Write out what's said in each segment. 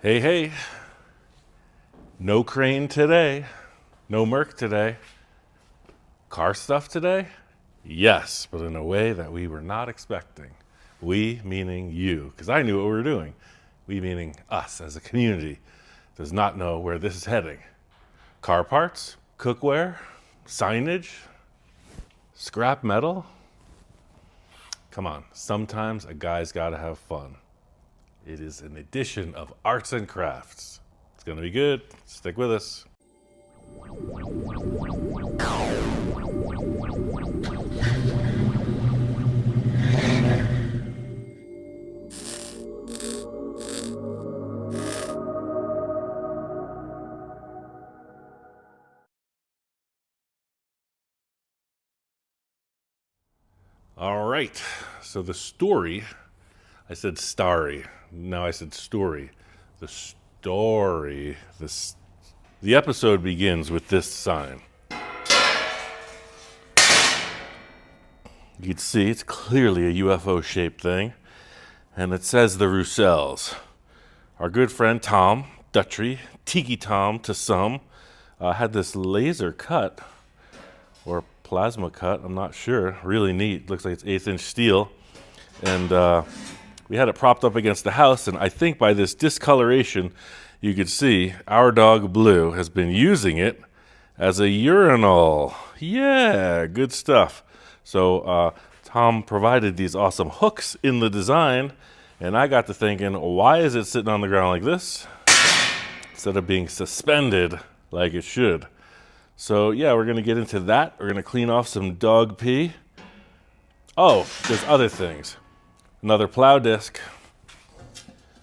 Hey, hey, no crane today, no Merc today. Car stuff today? Yes, but in a way that we were not expecting. We meaning you, because I knew what we were doing. We meaning us as a community does not know where this is heading. Car parts, cookware, signage, scrap metal. Come on, sometimes a guy's gotta have fun. It is an edition of Arts and Crafts. It's gonna be good. Stick with us. All right, so the story, I said starry, now I said story. The story, the episode begins with this sign. You can see it's clearly a UFO-shaped thing, and it says the Roussels. Our good friend Tom Dutry, Tiki Tom to some, had this laser cut, or plasma cut, I'm not sure. Really neat. Looks like it's 1/8-inch steel. And we had it propped up against the house, and I think by this discoloration, you could see our dog Blue has been using it as a urinal. Yeah, good stuff. So Tom provided these awesome hooks in the design, and I got to thinking, why is it sitting on the ground like this instead of being suspended like it should? So yeah, we're going to get into that. We're going to clean off some dog pee. Oh, there's other things. Another plow disc.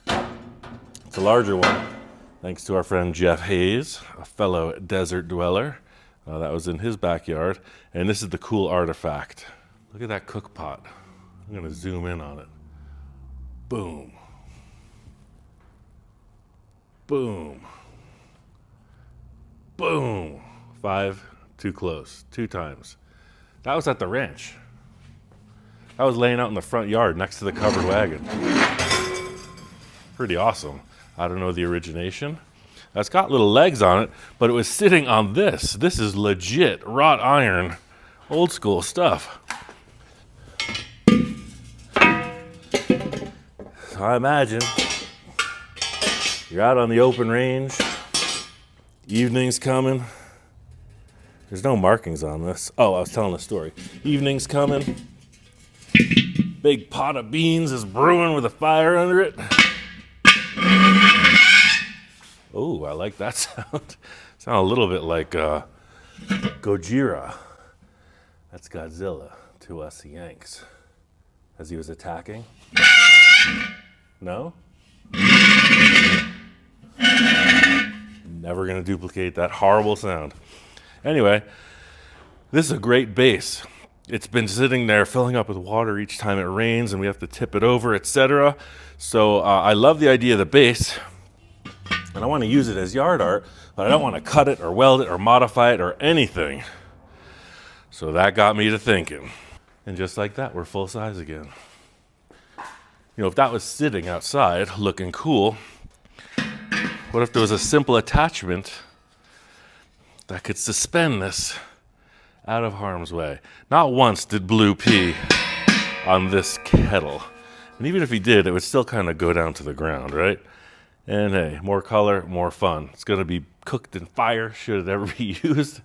It's a larger one, thanks to our friend Jeff Hayes, a fellow desert dweller. That was in his backyard. And this is the cool artifact. Look at that cook pot. I'm going to zoom in on it. Boom. Boom. Boom. 5, too close, 2 times. That was at the ranch. I was laying out in the front yard next to the covered wagon. Pretty awesome. I don't know the origination. It's got little legs on it, but it was sitting on this. This is legit wrought iron, old school stuff. So I imagine you're out on the open range, evening's coming. There's no markings on this. Oh, I was telling a story. Evening's coming. Big pot of beans is brewing with a fire under it. Oh, I like that sound. Sound a little bit like Gojira. That's Godzilla to us Yanks. As he was attacking. No? Never gonna duplicate that horrible sound. Anyway, this is a great base. It's been sitting there filling up with water each time it rains, and we have to tip it over, etc. So I love the idea of the base, and I want to use it as yard art, but I don't want to cut it or weld it or modify it or anything. So that got me to thinking. And just like that, we're full size again. You know, if that was sitting outside looking cool, what if there was a simple attachment that could suspend this out of harm's way? Not once did Blue pee on this kettle. And even if he did, it would still kind of go down to the ground, right? And hey, more color, more fun. It's going to be cooked in fire, should it ever be used.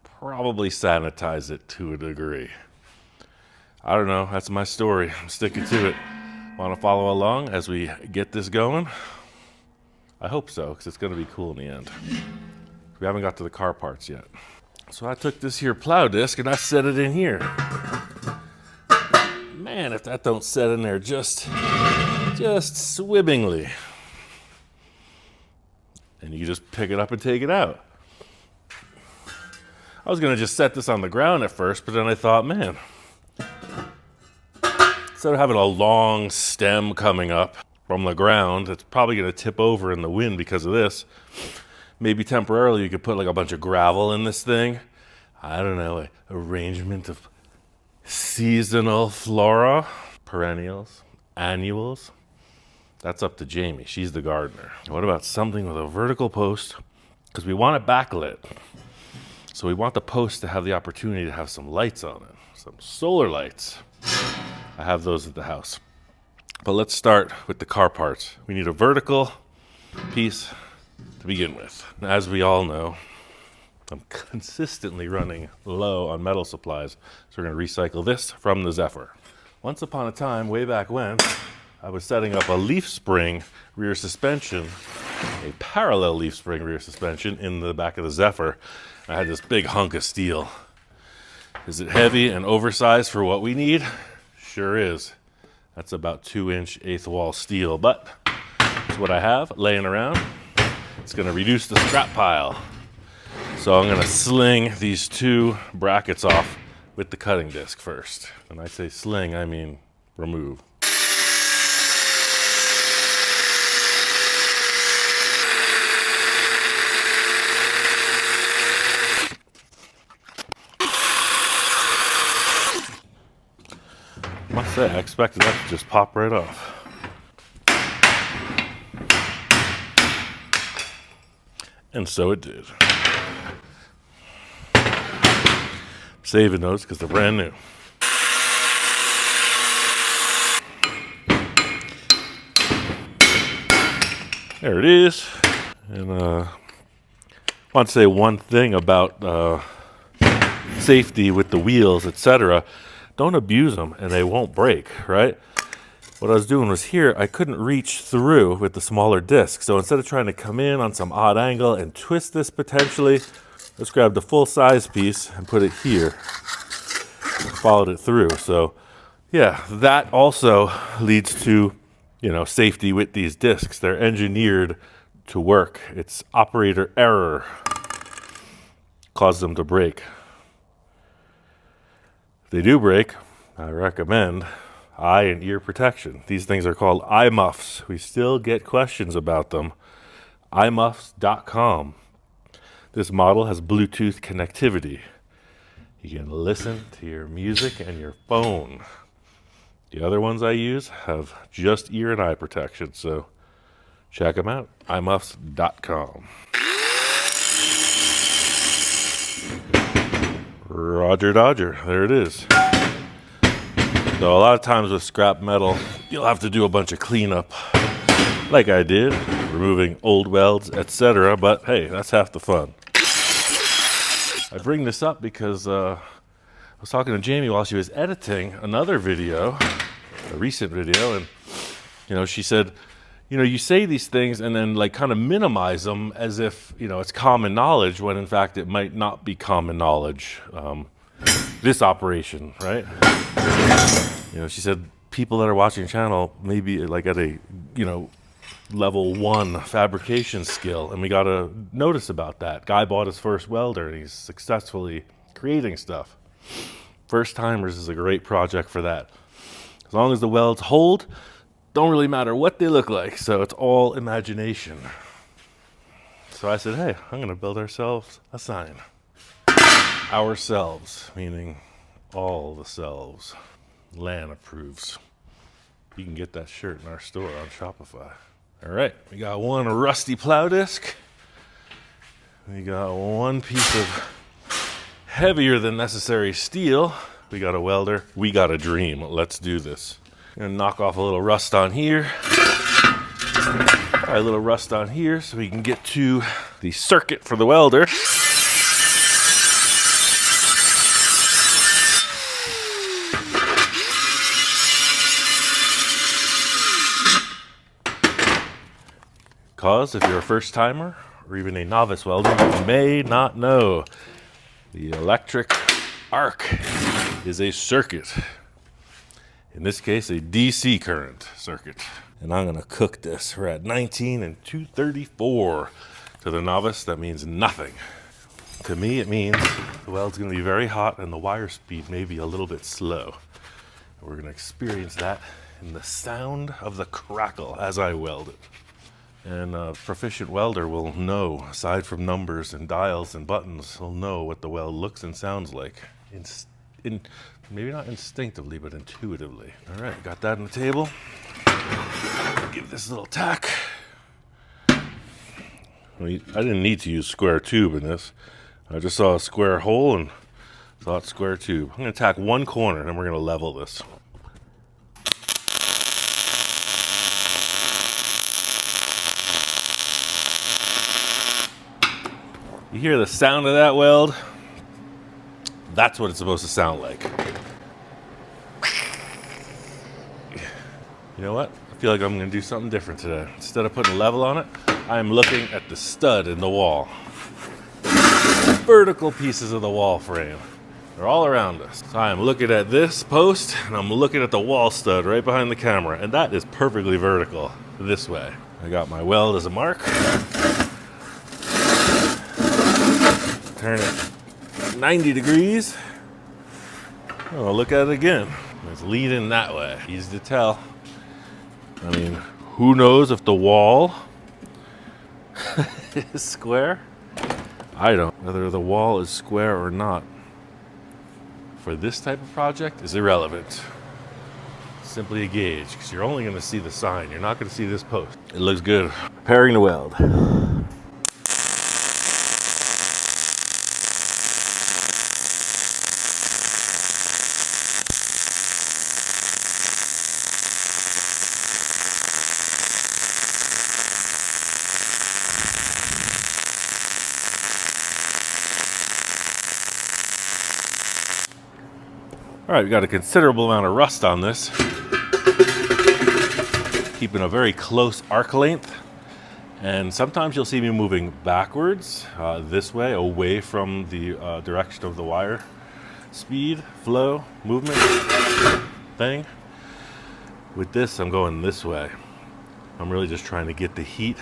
Probably sanitize it to a degree. I don't know, that's my story. I'm sticking to it. Want to follow along as we get this going? I hope so, because it's going to be cool in the end. We haven't got to the car parts yet. So I took this here plow disc and I set it in here. Man, if that don't set in there just swimmingly. And you just pick it up and take it out. I was going to just set this on the ground at first, but then I thought, man, instead of having a long stem coming up from the ground, it's probably going to tip over in the wind because of this. Maybe temporarily you could put like a bunch of gravel in this thing. I don't know, an arrangement of seasonal flora, perennials, annuals. That's up to Jamie. She's the gardener. What about something with a vertical post? Because we want it backlit. So we want the post to have the opportunity to have some lights on it. Some solar lights. I have those at the house. But let's start with the car parts. We need a vertical piece to begin with. As we all know, I'm consistently running low on metal supplies. So we're going to recycle this from the Zephyr. Once upon a time, way back when, I was setting up a leaf spring rear suspension, a parallel leaf spring rear suspension in the back of the Zephyr. I had this big hunk of steel. Is it heavy and oversized for what we need? Sure is. That's about 2-inch eighth wall steel, but it's what I have laying around. It's going to reduce the scrap pile. So I'm going to sling these 2 brackets off with the cutting disc first. When I say sling, I mean remove. I must say, I expected that to just pop right off. And so it did. Saving those because they're brand new. There it is. And I want to say one thing about safety with the wheels, etc. Don't abuse them and they won't break, right? What I was doing was here, I couldn't reach through with the smaller disc. So instead of trying to come in on some odd angle and twist this potentially, let's grab the full size piece and put it here. Followed it through. So yeah, that also leads to, safety with these discs. They're engineered to work. It's operator error caused them to break. If they do break, I recommend eye and ear protection. These things are called eye muffs. We still get questions about them. eyemuffs.com. This model has Bluetooth connectivity. You can listen to your music and your phone. The other ones I use have just ear and eye protection, so check them out. eyemuffs.com. Roger Dodger, there it is. So a lot of times with scrap metal, you'll have to do a bunch of cleanup, like I did, removing old welds, etc. But hey, that's half the fun. I bring this up because I was talking to Jamie while she was editing another video, a recent video, and she said, you say these things and then kind of minimize them as if it's common knowledge, when in fact it might not be common knowledge. This operation, right? She said people that are watching the channel maybe at a level 1 fabrication skill, and we got to notice about that. Guy bought his first welder and he's successfully creating stuff. First timers is a great project for that. As long as the welds hold, don't really matter what they look like, so it's all imagination. So I said, hey, I'm going to build ourselves a sign. Ourselves, meaning all the selves. Lan approves. You can get that shirt in our store on Shopify. All right, we got one rusty plow disc. We got one piece of heavier than necessary steel. We got a welder. We got a dream. Let's do this. Gonna knock off a little rust on here. A little rust on here so we can get to the circuit for the welder. Because if you're a first timer or even a novice welder, you may not know the electric arc is a circuit. In this case, a DC current circuit. And I'm going to cook this. We're at 19 and 234. To the novice, that means nothing. To me, it means the weld's going to be very hot and the wire speed may be a little bit slow. We're going to experience that in the sound of the crackle as I weld it. And a proficient welder will know, aside from numbers and dials and buttons, he'll know what the weld looks and sounds like. Maybe not instinctively, but intuitively. All right, got that on the table. Give this a little tack. I didn't need to use square tube in this. I just saw a square hole and thought square tube. I'm going to tack one corner and then we're going to level this. You hear the sound of that weld? That's what it's supposed to sound like. You know what? I feel like I'm going to do something different today. Instead of putting a level on it, I'm looking at the stud in the wall. Vertical pieces of the wall frame. They're all around us. So I'm looking at this post, and I'm looking at the wall stud right behind the camera, and that is perfectly vertical this way. I got my weld as a mark. Turn it 90 degrees. I'll look at it again. It's leading that way. Easy to tell. I mean, who knows if the wall is square? I don't. Whether the wall is square or not for this type of project is irrelevant. Simply a gauge, because you're only going to see the sign. You're not going to see this post. It looks good. Preparing to weld. All right, we got a considerable amount of rust on this. Keeping a very close arc length. And sometimes you'll see me moving backwards, this way, away from the direction of the wire. Speed, flow, movement, thing. With this, I'm going this way. I'm really just trying to get the heat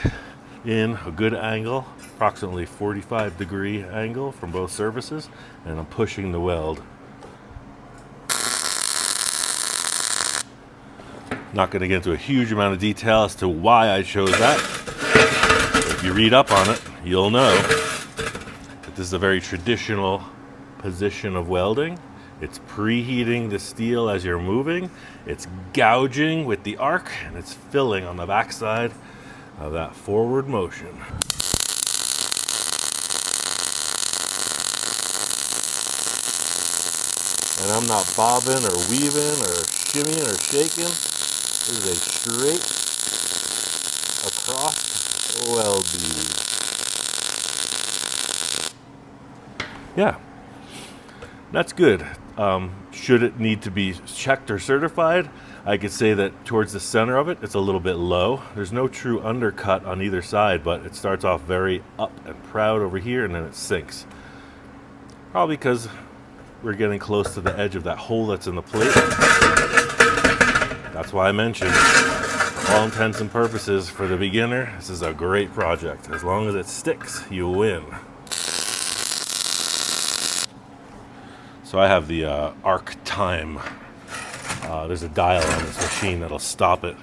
in a good angle, approximately 45-degree angle from both surfaces, and I'm pushing the weld. Not going to get into a huge amount of detail as to why I chose that. If you read up on it, you'll know that this is a very traditional position of welding. It's preheating the steel as you're moving. It's gouging with the arc, and it's filling on the backside of that forward motion. And I'm not bobbing or weaving or shimmying or shaking. This is a straight across weld bead. Yeah, that's good. Should it need to be checked or certified, I could say that towards the center of it, it's a little bit low. There's no true undercut on either side, but it starts off very up and proud over here, and then it sinks. Probably because we're getting close to the edge of that hole that's in the plate. That's why I mentioned, for all intents and purposes, for the beginner, this is a great project. As long as it sticks, you win. So I have the arc time. There's a dial on this machine that'll stop it.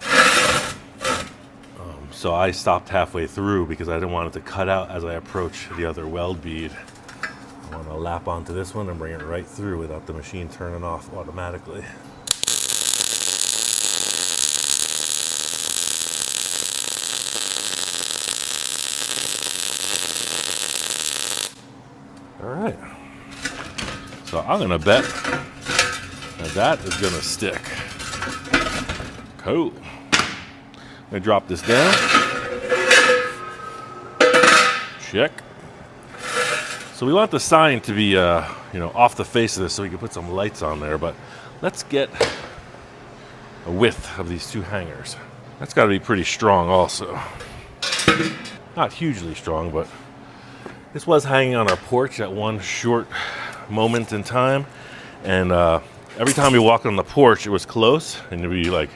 So I stopped halfway through because I didn't want it to cut out as I approach the other weld bead. I want to lap onto this one and bring it right through without the machine turning off automatically. All right, so I'm gonna bet that is gonna stick. Cool. I'm gonna drop this down. Check. So we want the sign to be, off the face of this so we can put some lights on there, but let's get a width of these two hangers. That's gotta be pretty strong also. Not hugely strong, but this was hanging on our porch at one short moment in time, and every time we walked on the porch, it was close, and it'd be like,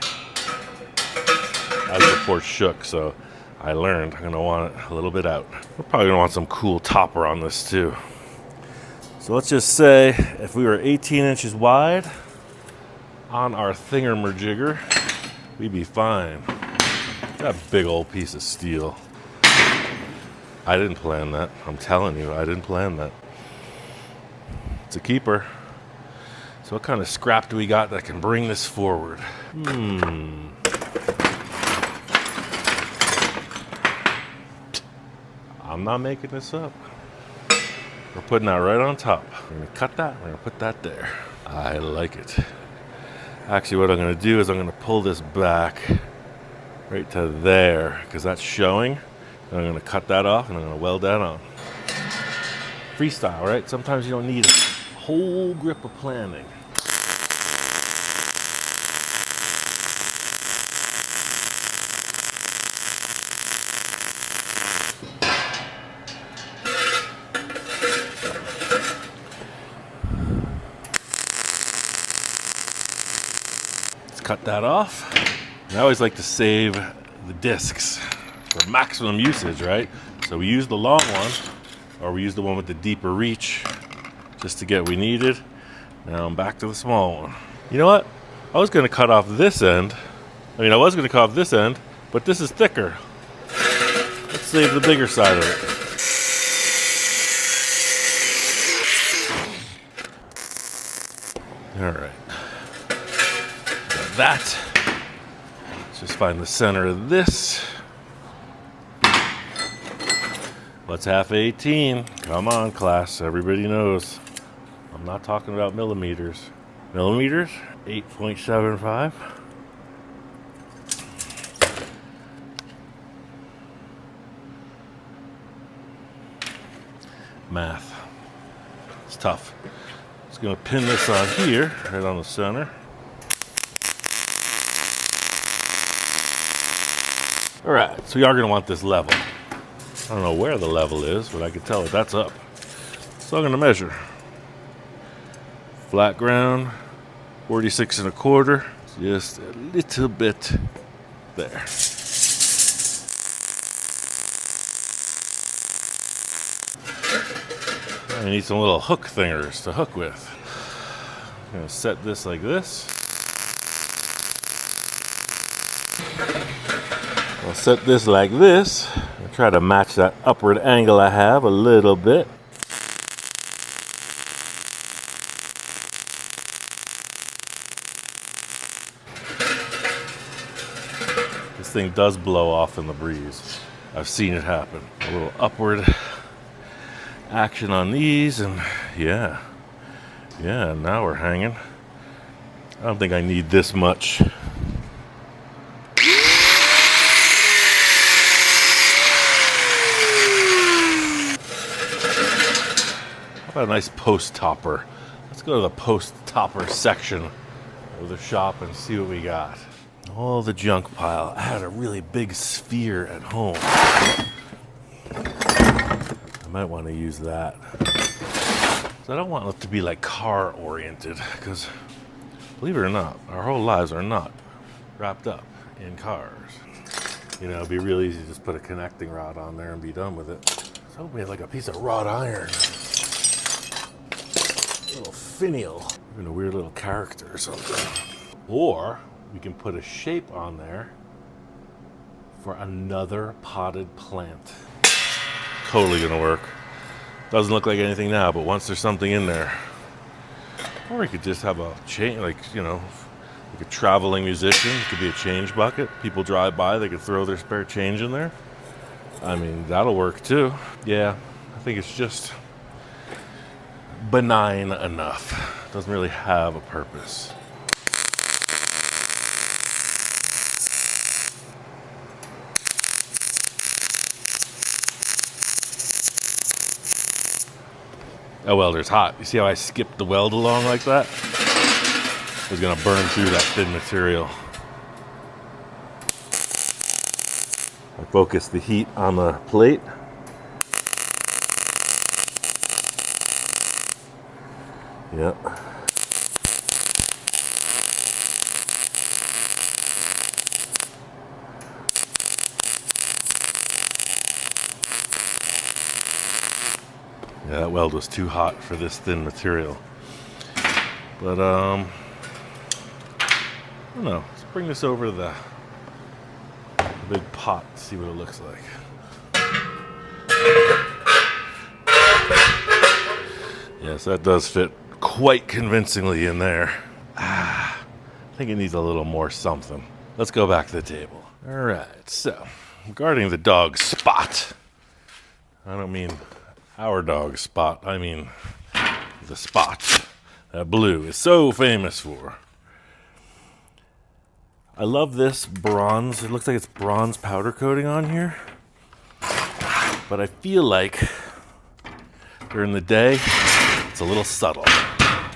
as the porch shook, so I learned I'm gonna want it a little bit out. We're probably gonna want some cool topper on this too. So let's just say if we were 18 inches wide on our thingamajigger, we'd be fine. That big old piece of steel. I didn't plan that. I'm telling you, I didn't plan that. It's a keeper. So what kind of scrap do we got that can bring this forward? I'm not making this up. We're putting that right on top. We're gonna cut that, we're gonna put that there. I like it. Actually, what I'm gonna do is I'm gonna pull this back right to there, because that's showing. And I'm gonna cut that off and I'm gonna weld that on. Freestyle, right? Sometimes you don't need a whole grip of planning. Cut that off. And I always like to save the discs for maximum usage, right? So we use the long one, or we use the one with the deeper reach just to get what we needed. Now I'm back to the small one. You know what? I was gonna cut off this end. I was gonna cut off this end, but this is thicker. Let's save the bigger side of it. All right. That. Let's just find the center of this. What's half 18? Come on, class. Everybody knows. I'm not talking about millimeters. Millimeters? 8.75. Math. It's tough. Just gonna pin this on here, right on the center. All right, so we are gonna want this level. I don't know where the level is, but I can tell that that's up. So I'm gonna measure. Flat ground, 46 1/4, just a little bit there. I need some little hook thingers to hook with. I'm gonna set this like this. I'll set this like this. I'll try to match that upward angle I have a little bit. This thing does blow off in the breeze. I've seen it happen. A little upward action on these, and yeah, now we're hanging. I don't think I need this much. How about a nice post topper? Let's go to the post topper section of the shop and see what we got. All the junk pile. I had a really big sphere at home. I might want to use that. So I don't want it to be like car oriented, because believe it or not, our whole lives are not wrapped up in cars. You know, it'd be real easy to just put a connecting rod on there and be done with it. So we had like a piece of wrought iron. A little finial. Even a weird little character or something. Or we can put a shape on there for another potted plant. Totally gonna work. Doesn't look like anything now, but once there's something in there. Or we could just have a chain, like, you know, like a traveling musician. It could be a change bucket. People drive by, they could throw their spare change in there. I mean, that'll work too. Yeah, I think it's just benign enough. Doesn't really have a purpose. That welder's hot. You see how I skipped the weld along like that? It was gonna burn through that thin material. I focus the heat on the plate. Yep. Yeah, that weld was too hot for this thin material. But I don't know. Let's bring this over to the big pot, see what it looks like. Yes, that does fit quite convincingly in there. I think it needs a little more something. Let's go back to the table. All right, so regarding the dog spot, I don't mean our dog Spot. I mean the spot that Blue is so famous for. I love this bronze. It looks like it's bronze powder coating on here. But I feel like during the day, it's a little subtle.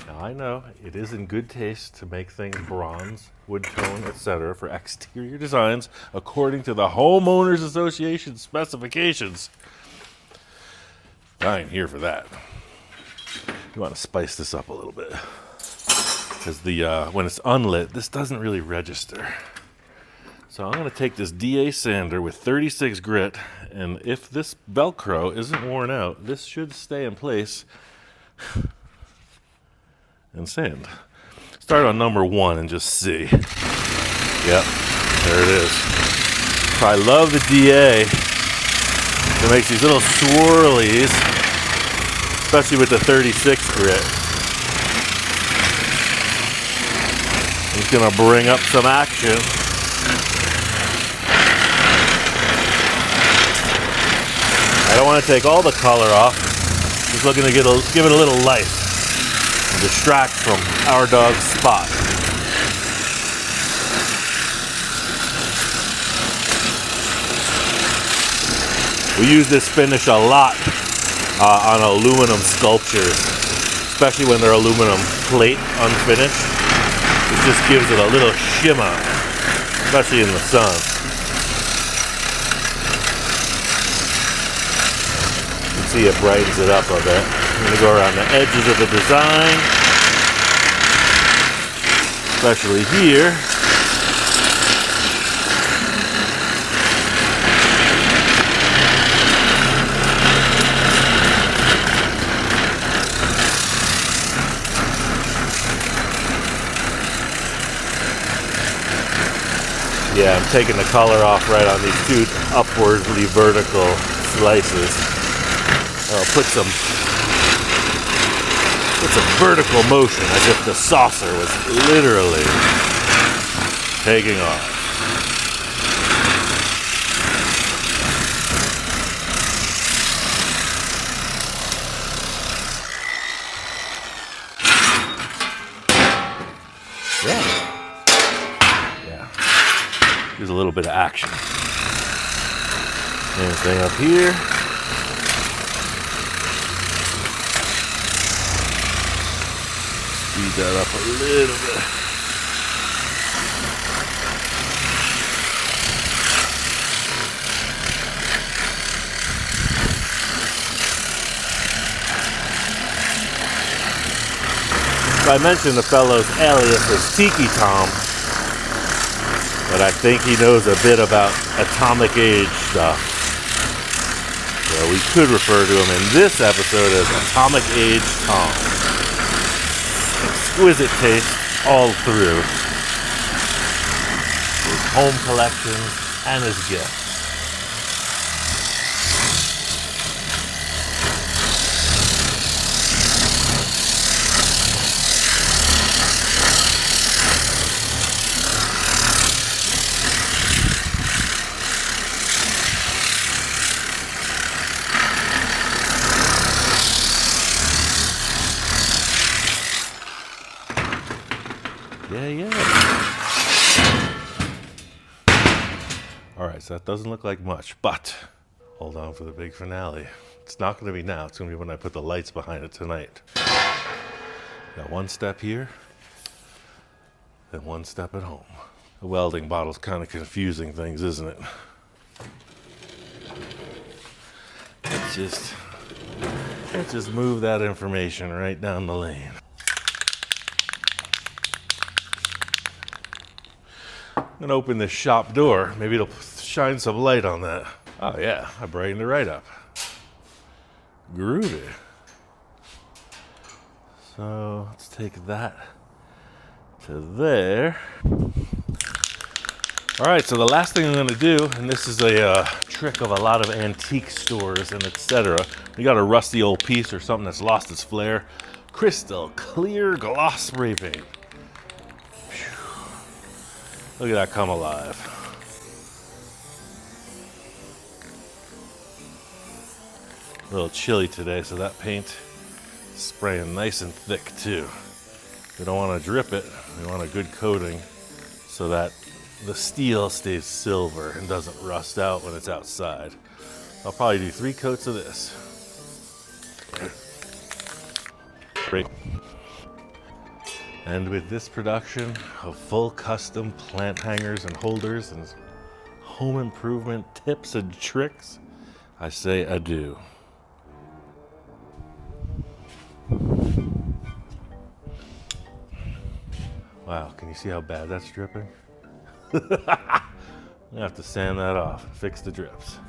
Now I know it is in good taste to make things bronze, wood tone, etc. for exterior designs according to the Homeowners Association specifications. I ain't here for that. You want to spice this up a little bit. Because when it's unlit, this doesn't really register. So I'm going to take this DA sander with 36 grit, and if this Velcro isn't worn out, this should stay in place and sand. Start on number 1 and just see. Yep, there it is. So I love the DA. It makes these little swirlies, especially with the 36 grit. I'm just gonna bring up some action. I don't want to take all the color off. Just looking to give it a little life and distract from our dog's Spot. We use this finish a lot on aluminum sculptures, especially when they're aluminum plate unfinished. It just gives it a little shimmer, especially in the sun. You can see it brightens it up a bit. I'm going to go around the edges of the design, especially here. Yeah, I'm taking the color off right on these two upwardly vertical slices. I'll put some vertical motion as if the saucer was literally taking off. There's a little bit of action. Same thing up here. Speed that up a little bit. So I mentioned the fellow's alias is Tiki Tom. But I think he knows a bit about atomic age stuff. So we could refer to him in this episode as Atomic Age Tom. Exquisite taste all through. His home collections and his gifts. Alright, so that doesn't look like much, but hold on for the big finale. It's not going to be now, it's going to be when I put the lights behind it tonight. Got one step here, then one step at home. The welding bottle's kind of confusing things, isn't it? Let's just move that information right down the lane. I'm gonna open this shop door. Maybe it'll shine some light on that. Oh yeah, I brightened it right up. Groovy. So let's take that to there. All right, so the last thing I'm gonna do, and this is a trick of a lot of antique stores and etc. You got a rusty old piece or something that's lost its flair. Crystal clear gloss spray paint. Look at that come alive. A little chilly today, so that paint is spraying nice and thick too. We don't want to drip it, we want a good coating so that the steel stays silver and doesn't rust out when it's outside. I'll probably do 3 coats of this. Great. And with this production of full custom plant hangers and holders and home improvement tips and tricks, I say adieu. Wow, can you see how bad that's dripping? I'm gonna have to sand that off and fix the drips.